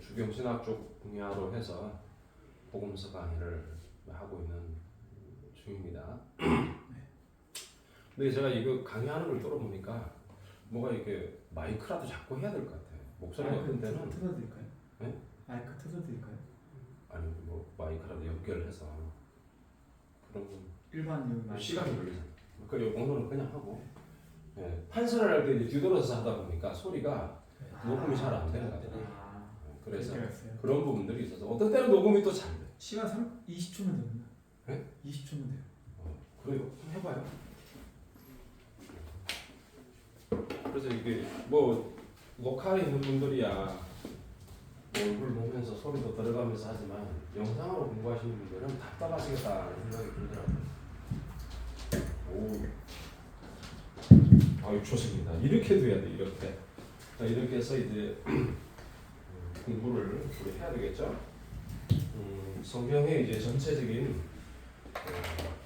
주경신학 쪽 분야로 해서 복음서 강의를 하고 있는 중입니다. 근데 제가 이거 강의하는 걸 들어보니까 뭐가 이렇게 마이크라도 자꾸 해야 될 것 같아요. 목소리가 어떤 때는 틀어드릴까요? 네? 마이크 틀어드릴까요? 아니 뭐 마이크라도 연결해서 그럼 일반 여기 마이크 시간이 걸리잖아요. 그리고 오늘은 그냥 하고 네. 판서를 할 때 이제 뒤돌아서 하다 보니까 소리가 녹음이 잘 안 되는 것 같아요. 그래서 그런 부분들이 있어서 어떤 때는 녹음이 또 잘 돼. 시간 20초면 됩니다. 네? 20초면 돼요. 그래요. 해봐요. 그래서 이게 뭐 녹화에 있는 분들이야 얼굴 보면서 소리도 들어가면서 하지만 영상으로 공부하시는 분들은 답답하시겠다는 생각이 들더라고요. 아유 좋습니다. 이렇게 돼야 돼. 이렇게. 자, 이렇게 해서 이제 공부를 우리 해야 되겠죠. 성경의 이제 전체적인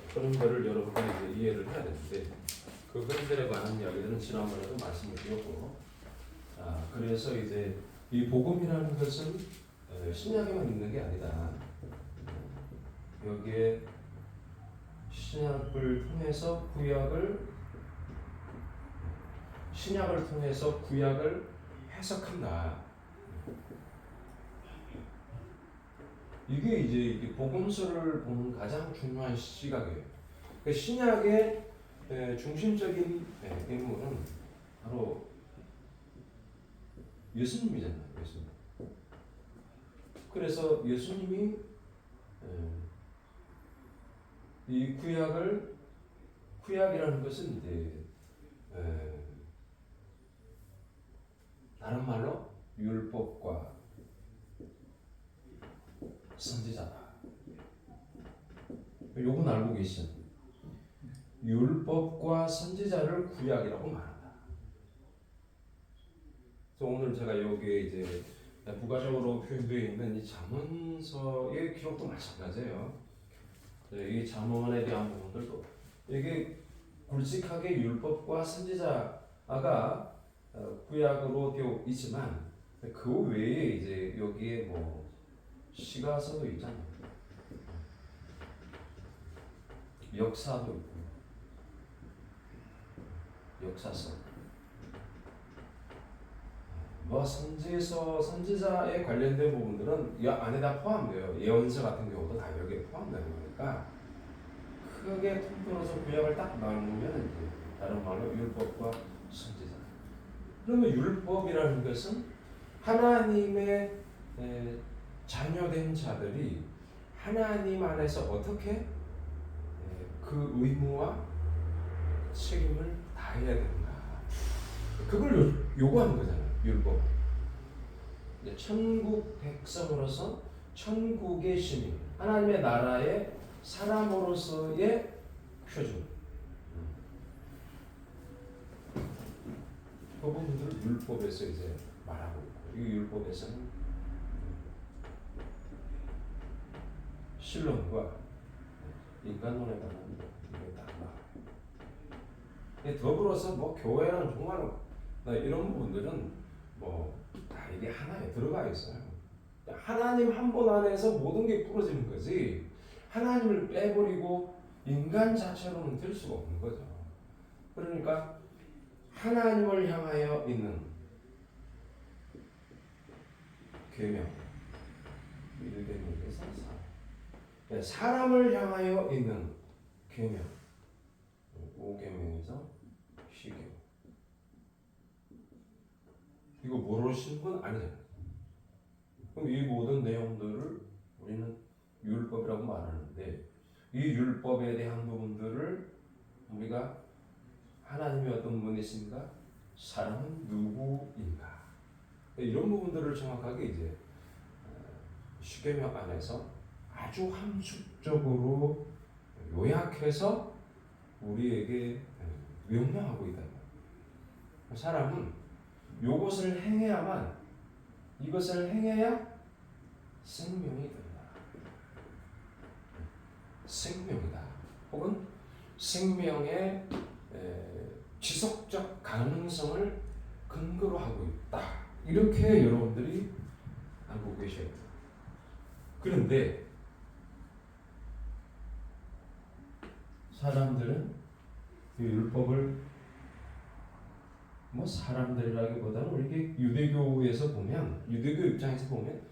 흐름들을 여러분들이 이제 이해를 해야 되는데 그 흐름들에 관한 이야기들은 지난번에도 말씀을 드렸고, 그래서 이제 이 복음이라는 것은 신약에만 있는 게 아니다. 여기에 신약을 통해서 신약을 통해서 구약을 해석한다. 이게 이제 복음서를 보는 가장 중요한 시각이에요. 그 신약의 중심적인 인물은 바로 예수님이잖아요. 예수님. 그래서 예수님이 이 구약이라는 것은 이제 다른 말로 율법과 선지자다. 요건 알고 계시죠? 율법과 선지자를 구약이라고 말한다. 그래서 오늘 제가 여기에 이제 부가적으로 표현되어 있는 이 잠언서의 기록도 마찬가지예요. 이 잠언에 대한 부분들도 이게 굵직하게 율법과 선지자가 구약으로 되어 있지만 그 외에 이제 여기에 뭐 시가서도 있잖아요. 역사도 있고, 역사서. 뭐 선지서, 선지자에 관련된 부분들은 이 안에 다 포함돼요. 예언서 같은 경우도 다 여기에 포함되는 거니까 크게 통틀어서 구약을 딱 나누면 이제 다른 말로 율법과 선지자. 그러면 율법이라는 것은 하나님의 자녀된 자들이 하나님 안에서 어떻게 그 의무와 책임을 다해야 된다. 그걸 요구하는 거잖아요. 율법. 천국 백성으로서 천국의 시민, 하나님의 나라의 사람으로서의 표준. 그 부분들을 율법에서 이제 말하고 있고, 이 율법에서는 신론과 인간론에 관한 이게 딱 나와요. 더불어서 뭐 교회랑 정말 이런 부분들은 뭐 다 이게 하나에 들어가 있어요. 하나님 한 분 안에서 모든 게 풀어지는 거지. 하나님을 빼버리고 인간 자체로는 될 수가 없는 거죠. 그러니까 하나님을 향하여 있는 계명 1계명에서 사람을 향하여 있는 계명 5계명에서 시계명. 이거 모르시는 건 아니잖아요. 그럼 이 모든 내용들을 우리는 율법이라고 말하는데 이 율법에 대한 부분들을 우리가 하나님이 어떤 분이신가? 사람은 누구인가? 이런 부분들을 정확하게 이제 시계명 안에서 아주 함축적으로 요약해서 우리에게 명령하고 있다. 사람은 요것을 행해야만 이것을 행해야 생명이 된다. 생명이다. 혹은 생명의 지속적 가능성을 근거로 하고 있다. 이렇게 여러분들이 알고 계셔야 돼요. 그런데 사람들은 이 율법을 뭐 사람들이라기보다는 우리 유대교에서 보면 유대교 입장에서 보면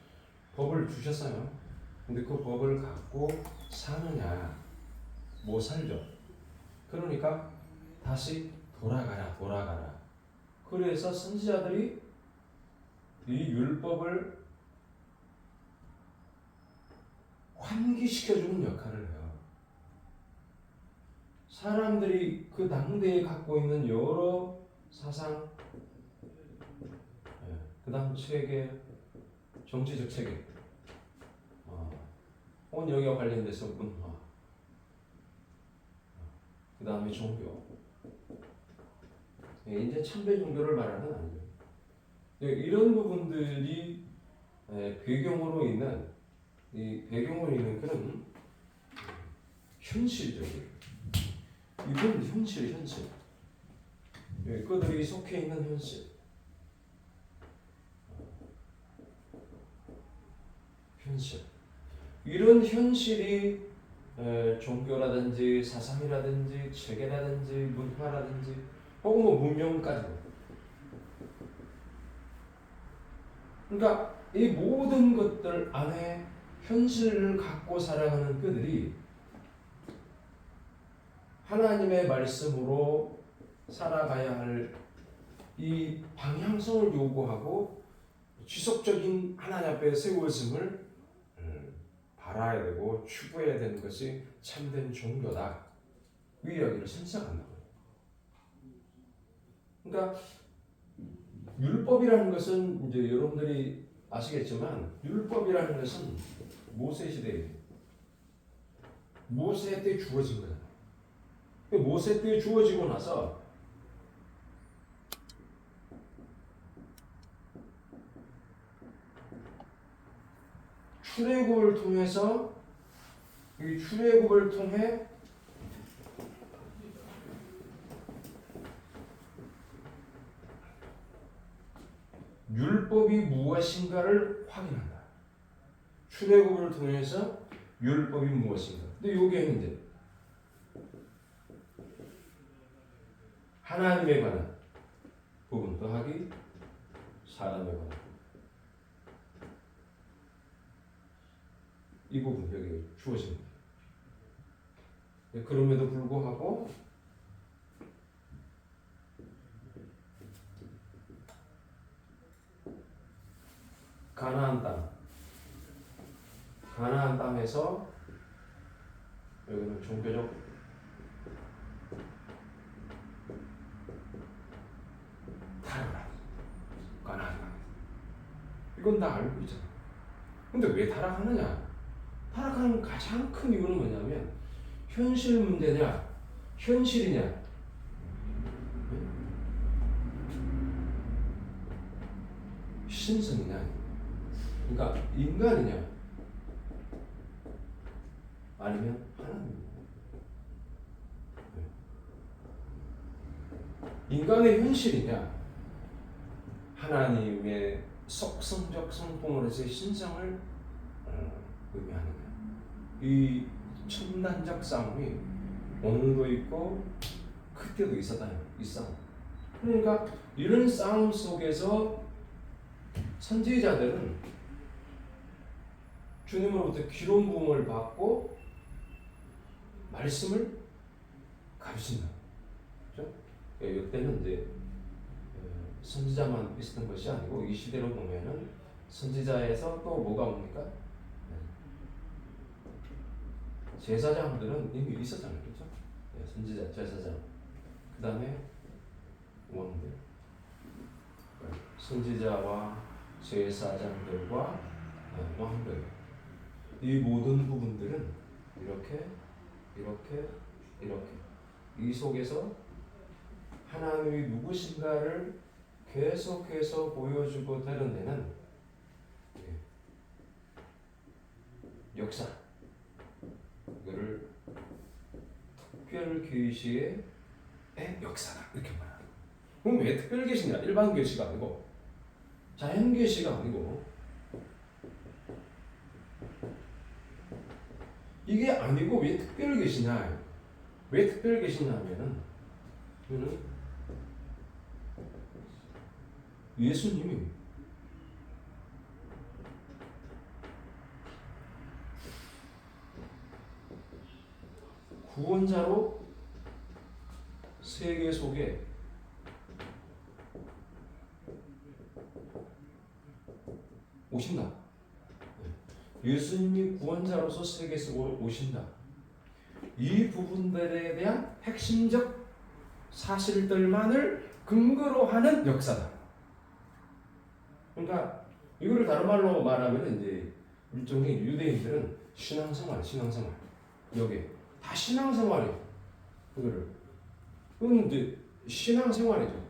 법을 주셨어요. 근데 그 법을 갖고 사느냐 못 살죠. 그러니까 다시 돌아가라. 그래서 선지자들이 이 율법을 환기시켜주는 역할을 해요. 사람들이 그 당대에 갖고 있는 여러 사상, 그 다음 체계, 정치적 체계, 혹은 여기와 관련돼서 문화, 그 다음에 종교. 이제 참배 종교를 말하는 건 아니에요. 이런 부분들이 배경으로 있는 그런 현실적인 이건 현실. 그들이 속해 있는 현실. 이런 현실이 종교라든지 사상이라든지 체계라든지 문화라든지 혹은 뭐 문명까지도. 그러니까 이 모든 것들 안에 현실을 갖고 살아가는 그들이 하나님의 말씀으로 살아가야 할 이 방향성을 요구하고 지속적인 하나님 앞에 세워짐을 바라야 되고 추구해야 되는 것이 참된 종교다. 이 이야기를 생각한다고요. 그러니까 율법이라는 것은 이제 여러분들이 아시겠지만 율법이라는 것은 모세 시대에 모세 때 주어진 거잖아요. 모세 때 주어지고 나서 출애굽을 통해서 이 출애굽을 통해 율법이 무엇인가를 확인한다. 출애굽을 통해서 율법이 무엇인가. 근데 여기에는 이제 하나님에 관한 부분 더하기 사람에 관한 이 부분 여기 주어집니다. 그럼에도 불구하고 가나안 땅에서 여기는 종교적 타락을 가나안 땅에서 이건 다 알고 있잖아. 근데 왜 타락하느냐? 타락하는 가장 큰 이유는 뭐냐면 현실 문제냐, 현실이냐. 신성이냐. 그러니까 인간이냐, 아니면 하나님이냐. 인간의 현실이냐, 하나님의 속성적 성품으로서의 신성을 의미하느냐. 이 첨단적 싸움이 오늘도 있고 그때도 있었다는 이 싸움. 그러니까 이런 싸움 속에서 선지자들은 주님으로부터 기름 부음을 받고 말씀을 가르친다. 그렇죠? 이때는 이제 선지자만 있었던 것이 아니고 이 시대로 보면은 선지자에서 또 뭐가 옵니까? 제사장들은 이미 있었잖아요, 그렇죠? 선지자, 제사장, 그 다음에 왕들, 선지자와 제사장들과 왕들, 이 모든 부분들은 이렇게 이 속에서 하나님이 누구신가를 계속해서 보여주고 되는 데는 역사, 이거를 특별 계시의 역사다 이렇게 말해요. 그럼 왜 특별 계시냐? 일반 계시가 아니고 자연 계시가 아니고 이게 아니고 왜 특별 계시냐? 왜 특별 계시냐면은 이거는 예수님이 구원자로 세계 속에 오신다. 예수님이 구원자로서 세계 속으로 오신다. 이 부분들에 대한 핵심적 사실들만을 근거로 하는 역사다. 그러니까 이거를 다른 말로 말하면 이제 일종의 유대인들은 신앙생활. 여기 다 신앙생활이에요. 그거는 이제 신앙생활이죠.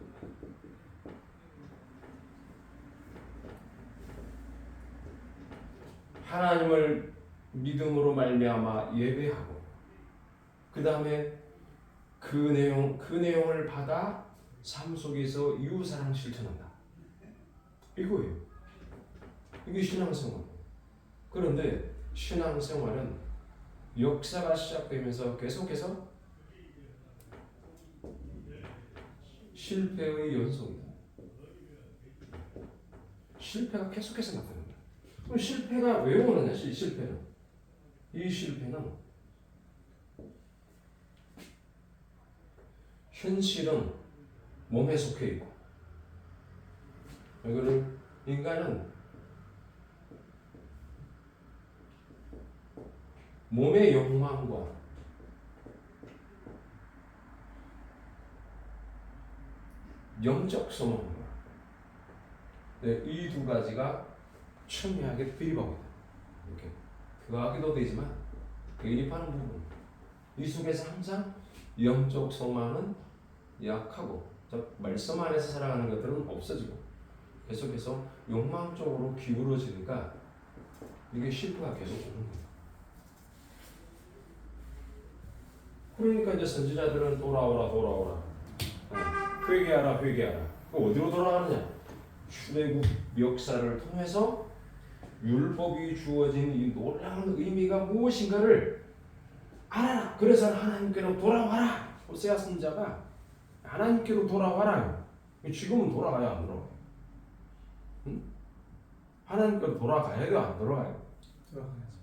하나님을 믿음으로 말미암아 예배하고 그 다음에 그 내용을 받아 삶 속에서 이웃사랑 실천한다. 이거예요. 이게 신앙생활. 그런데 신앙생활은 역사가 시작되면서 계속해서 실패의 연속이다. 실패가 계속해서 나타난다. 그럼 실패가 왜 오느냐? 실패는 이 실패는 현실은 몸에 속해 있고 이거를 인간은 몸의 욕망과 영적 소망과 이 두 가지가 첨예하게 비립하고 있다. 이렇게 더하기도 되지만 대립하는 부분. 이 속에서 항상 영적 소망은 약하고 말씀 안에서 살아가는 것들은 없어지고 계속해서 욕망 쪽으로 기울어지니까 이게 실패가 계속 오는 거예요. 그러니까 이제 선지자들은 돌아오라. 회개하라. 그 어디로 돌아가느냐? 출애굽 역사를 통해서 율법이 주어진 이 놀라운 의미가 무엇인가를 알아라. 그래서 하나님께로 돌아와라. 호세아 선지자가 하나님께로 돌아와라. 지금은 돌아가야 안 돌아가요? 응? 하나님께로 돌아가야 돼요? 안 돌아가요? 돌아가야죠.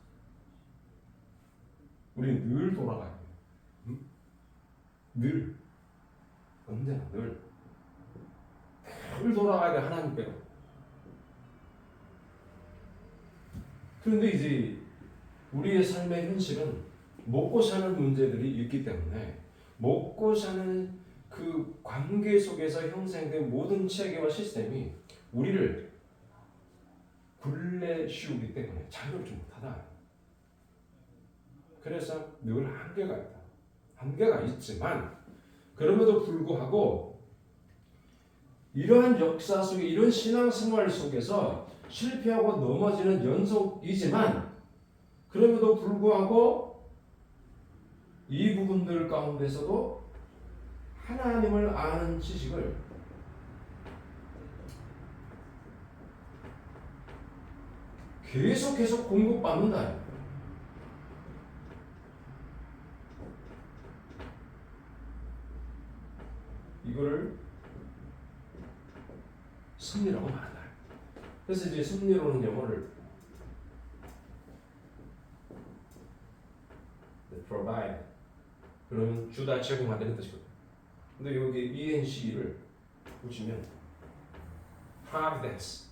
우리 늘 돌아가야 돼요. 응? 늘. 언제나 늘 돌아가야 돼. 하나님께로. 그런데 이제 우리의 삶의 현실은 먹고 사는 문제들이 있기 때문에 먹고 사는 그 관계 속에서 형성된 모든 체계와 시스템이 우리를 굴레 씌우기 때문에 자유롭지 못하다. 그래서 늘 한계가 있다. 한계가 있지만 그럼에도 불구하고 이러한 역사 속에 이런 신앙생활 속에서 실패하고 넘어지는 연속이지만 그럼에도 불구하고 이 부분들 가운데서도 하나님을 아는 지식을 계속해서 공급받는다. 이거를 승리라고 말한다. 그래서 이제 승리로는 영어를 provide 그러면 주다 제공한다는 뜻이거든요. 근데 여기 ENC를 보시면 providence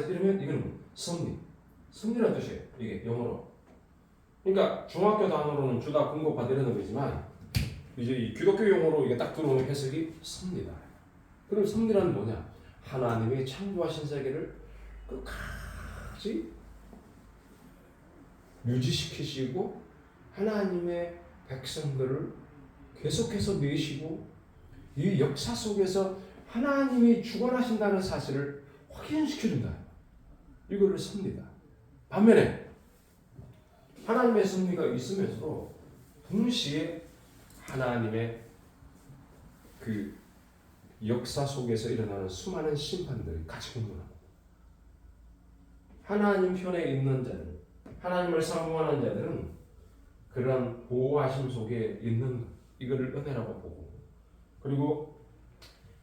이러면 이건 승리라는 뜻이에요. 이게 영어로. 그러니까 중학교 단어로는 주다 공급받으려는 거지만 이제 이 기독교 용어로 이게 딱 들어오는 해석이 승리다. 그럼 승리란 뭐냐? 하나님의 창조하신 세계를 끝까지 유지시키시고 하나님의 백성들을 계속해서 내시고 이 역사 속에서 하나님이 주관하신다는 사실을 확인시켜준다. 이거를 섭니다. 반면에 하나님의 섭리가 있으면서도 동시에 하나님의 그 역사 속에서 일어나는 수많은 심판들이 같이 공존합니다. 하나님 편에 있는 자들, 하나님을 사모하는 자들은 그런 보호하심 속에 있는 것, 이거를 은혜라고 보고, 그리고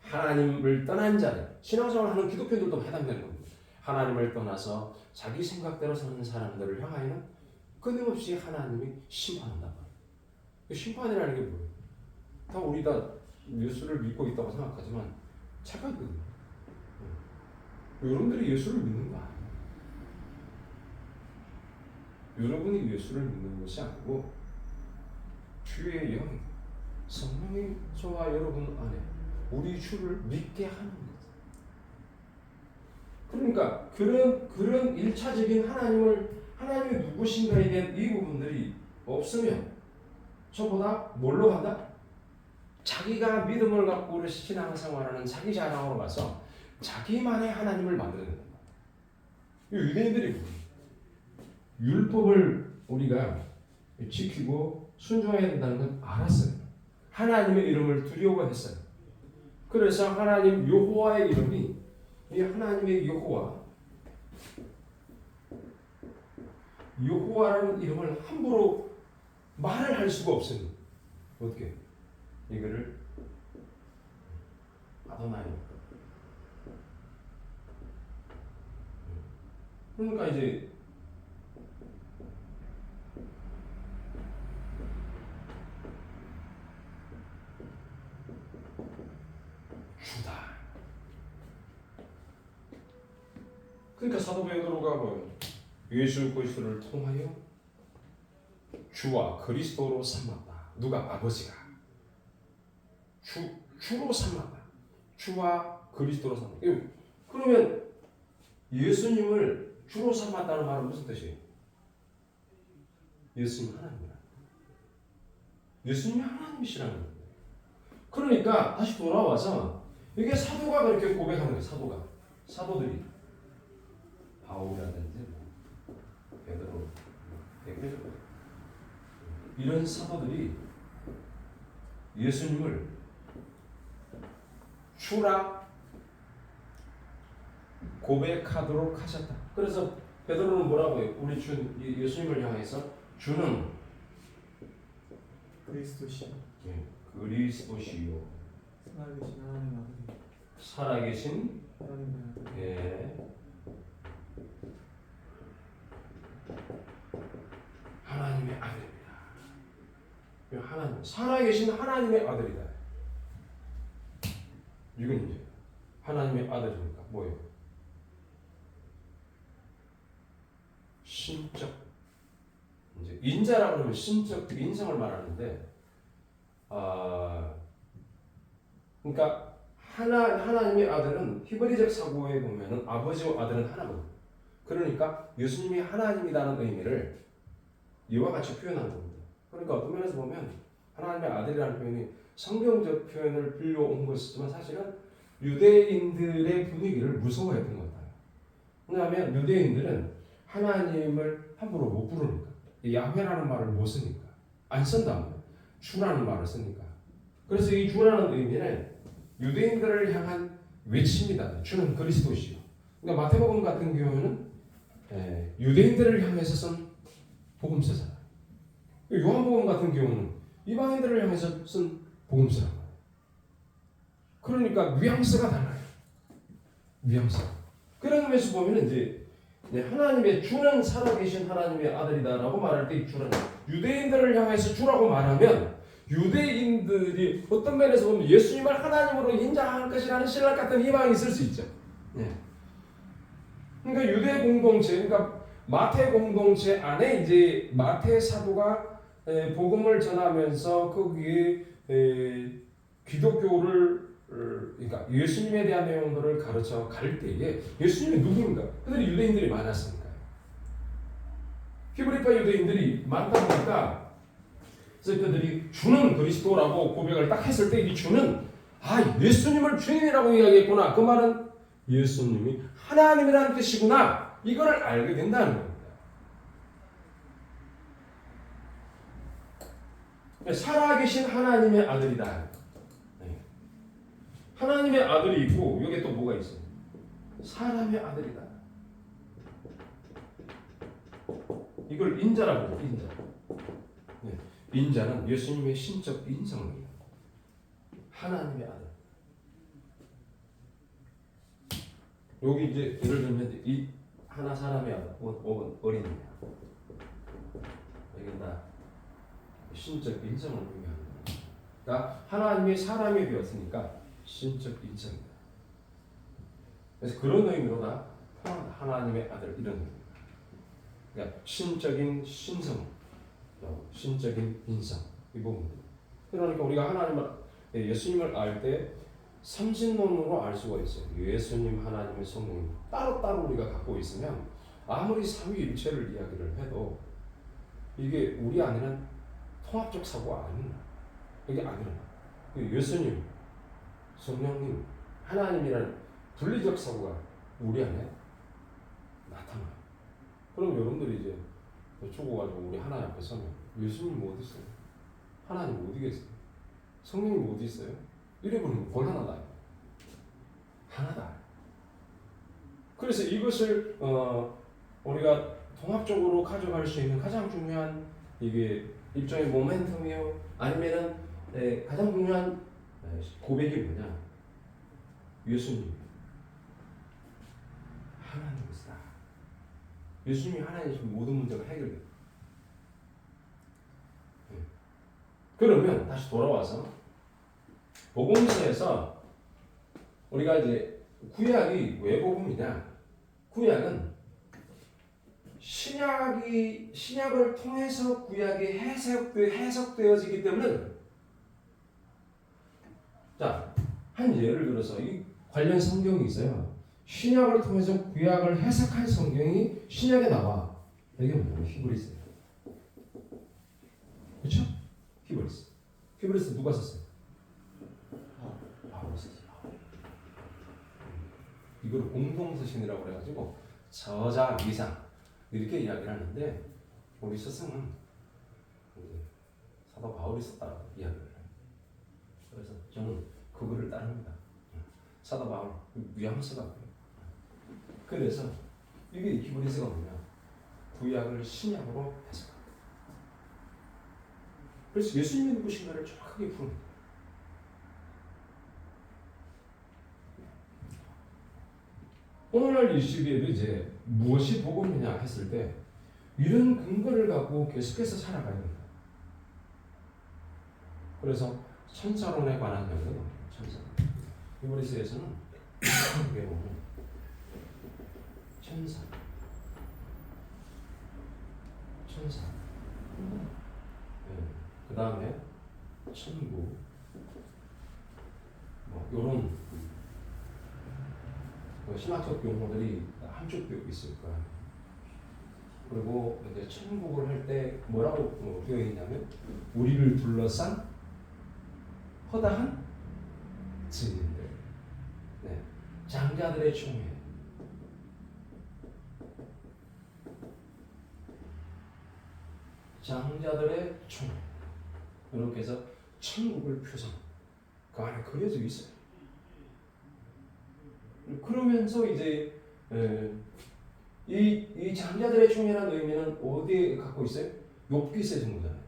하나님을 떠난 자들, 신앙생활하는 기독교인들도 해당되는 겁니다. 하나님을 떠나서 자기 생각대로 사는 사람들을 향하여는 끊임없이 하나님이 심판한다. 심판이라는 게 뭐예요? 다 우리 다 예수를 믿고 있다고 생각하지만 착각이거든요. 여러분들이 예수를 믿는 거 아니에요. 여러분이 예수를 믿는 것이 아니고 주의 영, 성령이 저와 여러분 안에 우리 주를 믿게 하는 거죠. 그러니까 그런 일차적인 하나님이 누구신가에 대한 이 부분들이 없으면 저보다 뭘로 간다? 자기가 믿음을 갖고 우리 신앙생활하는 자기 자랑으로 가서 자기만의 하나님을 만드는 거예요. 유대인들이 율법을 우리가 지키고 순종해야 된다는 건 알았어요. 하나님의 이름을 두려워했어요. 그래서 하나님 여호와의 이름이 이 하나님의 여호와라는 이름을 함부로 말을 할 수가 없어요. 어떻게? 이거를 아도나이. 그러니까 이제 주다. 그러니까 사도 베드로가 뭐 예수 그리스도를 통하여 주와 그리스도로 삼았다. 누가? 아버지가. 주로 삼았다. 주와 그리스도로 삼았다. 그러면 예수님을 주로 삼았다는 말은 무슨 뜻이에요? 예수님 하나님이라. 예수님이 하나님이시라는 거예요. 그러니까 다시 돌아와서 이게 사도가 그렇게 고백하는 거예요. 사도들이 바울이라든지 베드로, 이런 사도들이 예수님을 주라 고백하도록 하셨다. 그래서 베드로는 뭐라고 해요? 우리 주 예수님을 향해서 주는 그리스도시요. 그리스도시요. 살아계신 하나님 아버지. 살아계신 하나님 아버지. 하나님의 아들입니다. 하나님, 살아계신 하나님의 아들이다. 이건 이제 하나님의 아들이니까 뭐예요? 신적, 이제 인자라고 하면 신적 인성을 말하는데, 그러니까 하나님의 아들은 히브리적 사고에 보면은 아버지와 아들은 하나거든요. 그러니까 예수님이 하나님이라는 의미를 이와 같이 표현하는 겁니다. 그러니까 어떤 면에서 보면 하나님의 아들이라는 표현이 성경적 표현을 빌려온 것이지만 사실은 유대인들의 분위기를 무서워했던 것 같아요. 왜냐하면 유대인들은 하나님을 함부로 못 부르니까, 야훼라는 말을 못 쓰니까, 안 쓴다면 주라는 말을 쓰니까. 그래서 이 주라는 의미는 유대인들을 향한 외침이다. 주는 그리스도시요. 그러니까 마태복음 같은 경우는 유대인들을 향해서 쓴 복음서잖아요. 요한복음 같은 경우는 이방인들을 향해서 쓴 복음서란 말이에요. 그러니까 뉘앙스가 달라요. 뉘앙스. 그런 의미에서 보면 이제 하나님의 주는 살아계신 하나님의 아들이다라고 말할 때 이 주는 유대인들을 향해서 주라고 말하면 유대인들이 어떤 면에서 보면 예수님을 하나님으로 인정할 것이라는 신랄 같은 희망이 있을 수 있죠. 그러니까 유대 공동체, 그러니까 마태 공동체 안에 이제 마태 사도가 복음을 전하면서 거기에 기독교를, 그러니까 예수님에 대한 내용들을 가르쳐 갈 때에 예수님이 누구인가? 그들이 유대인들이 많았으니까요. 히브리파 유대인들이 많다 보니까 그래서 그들이 주는 그리스도라고 고백을 딱 했을 때 이 주는 아, 예수님을 주인이라고 이야기했구나. 그 말은 예수님이 하나님이라는 뜻이구나. 이거를 알게 된다는 겁니다. 살아계신 하나님의 아들이다. 네. 하나님의 아들이 있고 여기 또 뭐가 있어요? 사람의 아들이다. 이걸 인자라고 해요. 인자. 네. 인자는 예수님의 신적 인성을 하나님의 아들. 여기 이제 예를 들면 이 하나 사람의 아들 혹은 어린이야. 이게 다 신적 인성을 의미하는 거야. 그러니까 하나님이 사람이 되었으니까 신적 인성이다. 그래서 그런 의미로 다 하나님의 아들 이런 의미. 그러니까 신적인 신성, 신적인 인성 이 부분입니다. 그러니까 우리가 하나님을 예수님을 알 때 삼신론으로 알 수가 있어요. 예수님, 하나님의 성령 따로따로 우리가 갖고 있으면 아무리 삼위일체를 이야기를 해도 이게 우리 안에는 통합적 사고가 아닙니다. 이게 안 일어나. 예수님, 성령님, 하나님이라는 분리적 사고가 우리 안에 나타나요. 그럼 여러분들이 이제 죽어가지고 우리 하나님 앞에 서면 예수님 어디 있어요? 하나님 어디 계세요? 성령님 어디 있어요? 이래버리면 곤란하다. 하나다. 그래서 이것을 우리가 통합적으로 가져갈 수 있는 가장 중요한 이게 일종의 모멘텀이요. 아니면은 가장 중요한 고백이 뭐냐? 예수님, 하나님이시다. 예수님이 하나님이시면 모든 문제가 해결돼요. 그러면 다시 돌아와서 복음서에서 우리가 이제 구약이 왜 복음이냐? 구약은 신약을 통해서 구약이 해석되어지기 때문에 자, 한 예를 들어서 이 관련 성경이 있어요. 신약을 통해서 구약을 해석한 성경이 신약에 나와. 이게 뭐냐면 히브리서예요. 그렇죠? 히브리서. 히브리서 누가 썼어요? 바울이 썼어요. 이걸 공동서신이라고 그래가지고 저자, 미상 이렇게 이야기를 하는데 우리 스승은 사도 바울이 썼다고 이야기를 해요. 그래서 저는 그거를 따릅니다. 사도 바울 뉘앙스가 그래요. 그래서 이게 히브리서가 뭐냐? 구약을 신약으로 해석합니다. 그래서 예수님이 누구신가를 정확하게 푸는 오늘날 이 시대에도 이제 무엇이 복음이냐 했을 때 이런 근거를 갖고 계속해서 살아가야 됩니다. 그래서 천사론에 관한 이야기가 천사론. 히브리서에서는 이게 보면 천사. 그 다음에 천국. 뭐 이런 신학적 용어들이 함축되어 있을 거야. 그리고 이제 천국을 할 때 뭐라고 되어 있냐면 우리를 둘러싼 허다한 증인들, 네. 장자들의 총회, 장자들의 총회 이렇게 해서 천국을 표상 그 안에 그려져 있어요. 그러면서 이제 이 장자들의 총회라는 의미는 어디에 갖고 있어요? 욥기서에 준 거잖아요.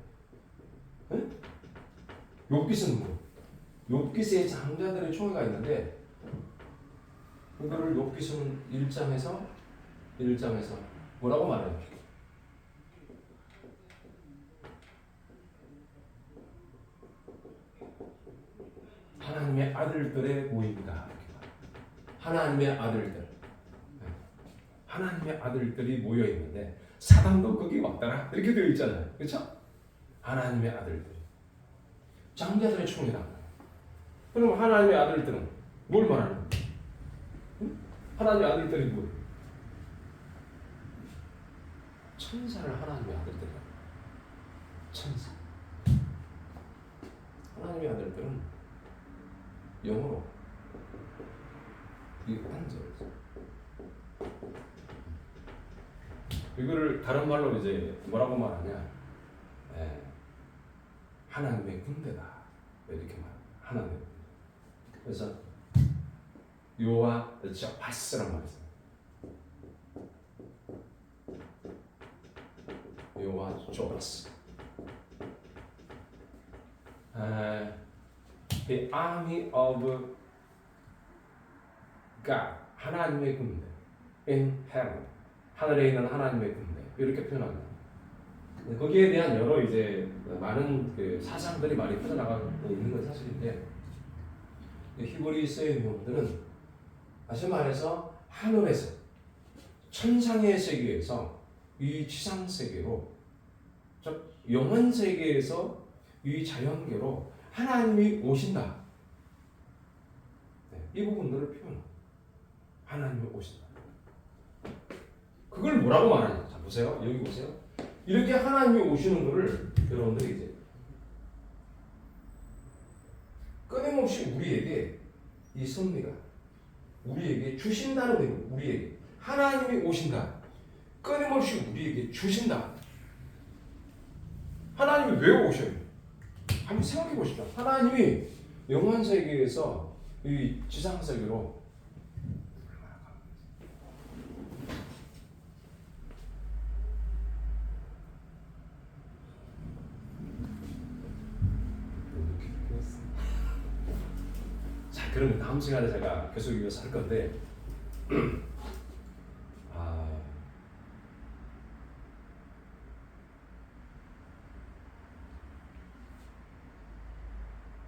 욥기서는 뭐? 욥기서에 장자들의 총회가 있는데 그거를 욥기서는 1장에서 뭐라고 말해요? 하나님의 아들들의 모임이다. 하나님의 아들들. 하나님의 아들들이 모여 있는데 사단도 거기 왔더라. 이렇게 되어 있잖아요. 그렇죠? 하나님의 아들들. 장자들의 총회다. 그럼 하나님의 아들들은 뭘 말하는 거예요? 하나님의 아들들이 뭐예요? 천사를 하나님의 아들들이라고. 천사. 하나님의 아들들은 영으로 이 앉아있어. 이거를 다른 말로 이제 뭐라고 말하냐? 하나님의 군대다 이렇게 말. 하나님. 그래서 요와 바스란 말이 있어요. 요와 조바스. The army of God. 하나님의 군대. In heaven. 하늘에 있는 하나님의 군대. 이렇게 표현합니다. 거기에 대한 여러 이제 많은 그 사상들이 많이 퍼져나가고 있는 건 사실인데, 히브리서의 내용들은 다시 말해서 하늘에서 천상의 세계에서 이 지상 세계로, 즉 영원 세계에서 이 자연계로 하나님이 오신다. 이 부분들을 표현합니다. 하나님이 오신다. 그걸 뭐라고 말하냐? 자 보세요. 여기 보세요. 이렇게 하나님이 오시는 것을 여러분들이 이제 끊임없이 우리에게 이 섭리가 우리에게 주신다는 의미. 우리에게 하나님이 오신다. 끊임없이 우리에게 주신다. 하나님이 왜 오셔요? 한번 생각해 보십시오. 하나님이 영원 세계에서 이 지상 세계로 그러면 다음 시간에 제가 계속 이어서 할 건데,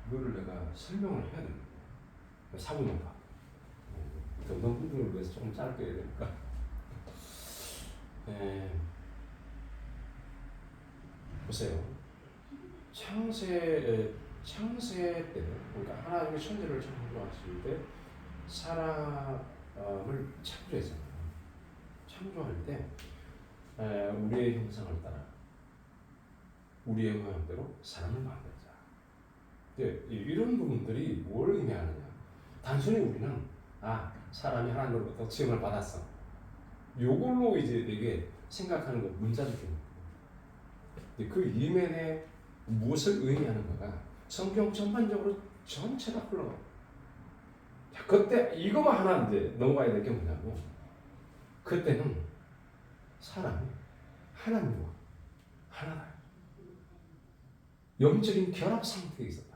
이거를 내가 설명을 해야 됩니다. 사분만 봐. 어떤 분들을 위해서 조금 짧게 해야 되니까. 보세요. 창세 때, 그러니까 하나님이 천지를 창조하실 때 사람을 창조했잖아요. 창조할 때 우리의 형상을 따라 우리의 모양대로 사람을 만들자. 이런 부분들이 뭘 의미하느냐? 단순히 우리는 사람이 하나님으로부터 지음을 받았어. 요걸로 이제 되게 생각하는 거 문자적인. 그 이면에 무엇을 의미하는가가 성경 전반적으로 전체가 흘러가요. 자, 그때 이거만 하나 이제 넘어가야 될 게 뭐냐면, 그때는 사람이 하나님과 하나다. 영적인 결합 상태에 있었다.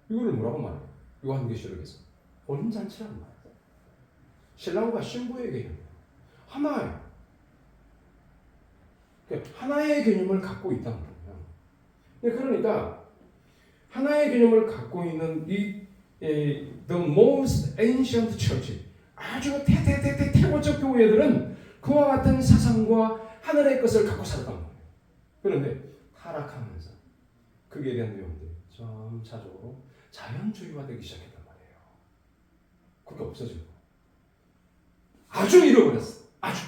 이거를 뭐라고 말해요? 요한계시록에서 혼인잔치라는 말이에요. 신랑과 신부의 개념. 하나예요. 하나의 개념을 갖고 있다는 거예요. 그러니까 하나의 개념을 갖고 있는 이 the most ancient church, 아주 태고적 교회들은 그와 같은 사상과 하늘의 것을 갖고 살았단 말이에요. 그런데 타락하면서 그에 대한 내용들이 점차적으로 자연주의화되기 시작했단 말이에요. 그게 없어지고 아주 잃어버렸어. 아주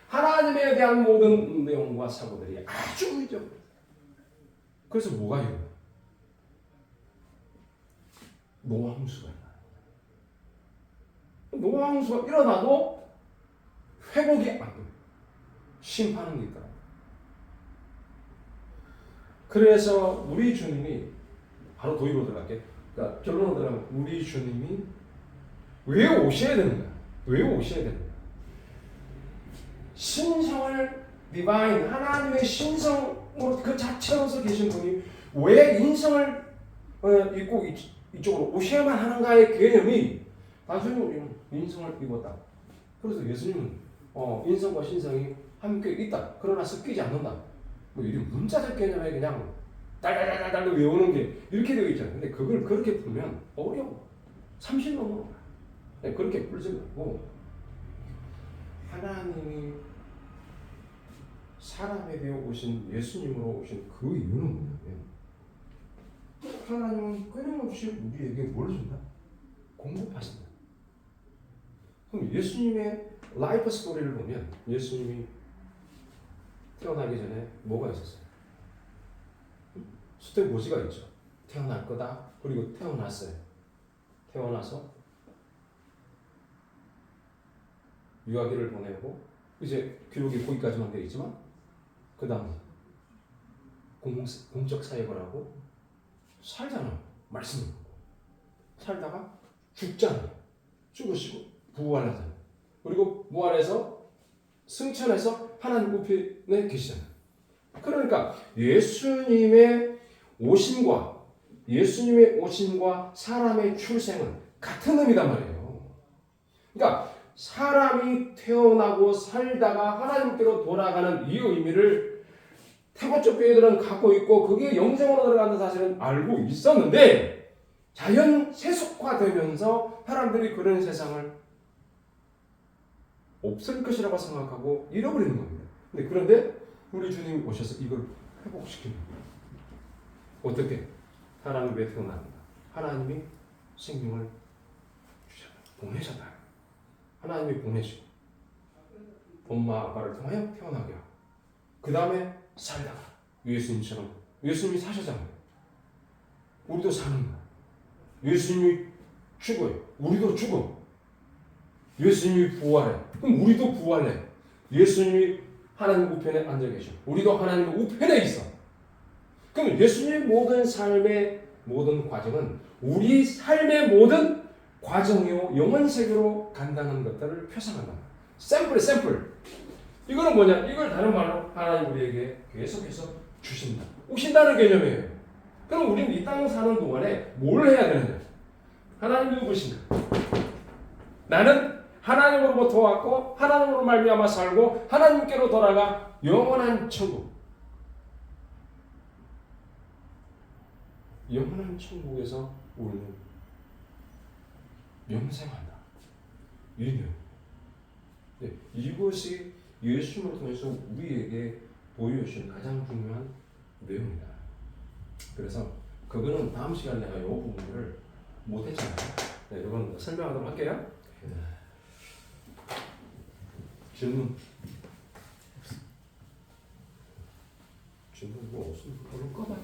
하나님에 대한 모든 내용과 사고들이 아주 잊어버렸어. 그래서 뭐가 일어나? 노항수가 일어나. 노항수가 일어나도 회복이 안 돼요. 심판은 있더라. 그래서 우리 주님이, 바로 도입으로 들어갈게. 그러니까 결론으로 들어가면 우리 주님이 왜 오셔야 되는가? 왜 오셔야 되는가? 신성을 디바인, 하나님의 신성으로 그 자체로서 계신 분이 왜 인성을 입고 이쪽으로 오셔야만 하는가의 개념이 단순히 우리는 인성을 입었다. 그래서 예수님은 인성과 신성이 함께 있다. 그러나 섞이지 않는다. 뭐 이런 문자적 개념에 그냥 달달달달 외우는 게 이렇게 되어 있잖아요. 근데 그걸 그렇게 풀면 어려워. 30 넘어. 그렇게 풀지 말고 하나님이 사람에 되어 오신 예수님으로 오신 그 이유는 뭐냐면, 하나님은 끊임없이 우리에게 뭘 준다? 공급하신다. 그럼 예수님의 라이프 스토리를 보면 예수님이 태어나기 전에 뭐가 있었어요? 수태고지가 있죠. 태어날 거다. 그리고 태어났어요. 태어나서 유아기를 보내고 이제 교육이 거기까지만 되어 있지만 그 다음 공적 사역을 하고 살잖아요. 말씀을 듣고 살다가 죽잖아요. 죽으시고 부활하잖아요. 그리고 부활해서 승천해서 하나님 우편에 계시잖아요. 그러니까 예수님의 오심과 사람의 출생은 같은 의미단 말이에요. 그러니까 사람이 태어나고 살다가 하나님께로 돌아가는 이 의미를 태고적 교회들은 갖고 있고 그게 영생으로 들어간다는 사실은 알고 있었는데 자연 세속화되면서 사람들이 그런 세상을 없을 것이라고 생각하고 잃어버리는 겁니다. 그런데 우리 주님이 오셔서 이걸 회복시키는 거예요. 어떻게? 사람이 왜 태어납니까? 하나님이 생명을 주셨다. 보내셨다. 하나님이 보내시고 엄마 아빠를 통하여 태어나게 하고 그 다음에 살다가 예수님처럼 예수님이 사셨잖아요. 우리도 사는 거야. 예수님이 죽어요. 우리도 죽어. 예수님이 부활해. 그럼 우리도 부활해. 예수님이 하나님 우편에 앉아 계셔. 우리도 하나님 우편에 있어. 그럼 예수님의 모든 삶의 모든 과정은 우리 삶의 모든 과정이요 영원 세계로 간다는 것들을 표상한다. 샘플. 이거는 뭐냐? 이걸 다른 말로 하나님 우리에게 계속해서 주신다. 오신다는 개념이에요. 그럼 우리는 이 땅 사는 동안에 뭘 해야 되느냐? 하나님 누구신가? 나는 하나님으로부터 왔고 하나님으로 말미암아 살고 하나님께로 돌아가 영원한 천국. 영원한 천국에서 우리는 영생한다. 이래요. 네, 이것이 예수님을 통해서 우리에게 보여주신 가장 중요한 내용이다. 그래서 그거는 다음 시간에 내가 이 부분을 못했잖아요. 네, 이건 설명하도록 할게요. 질문 뭐 없으면 얼른 꺼봐.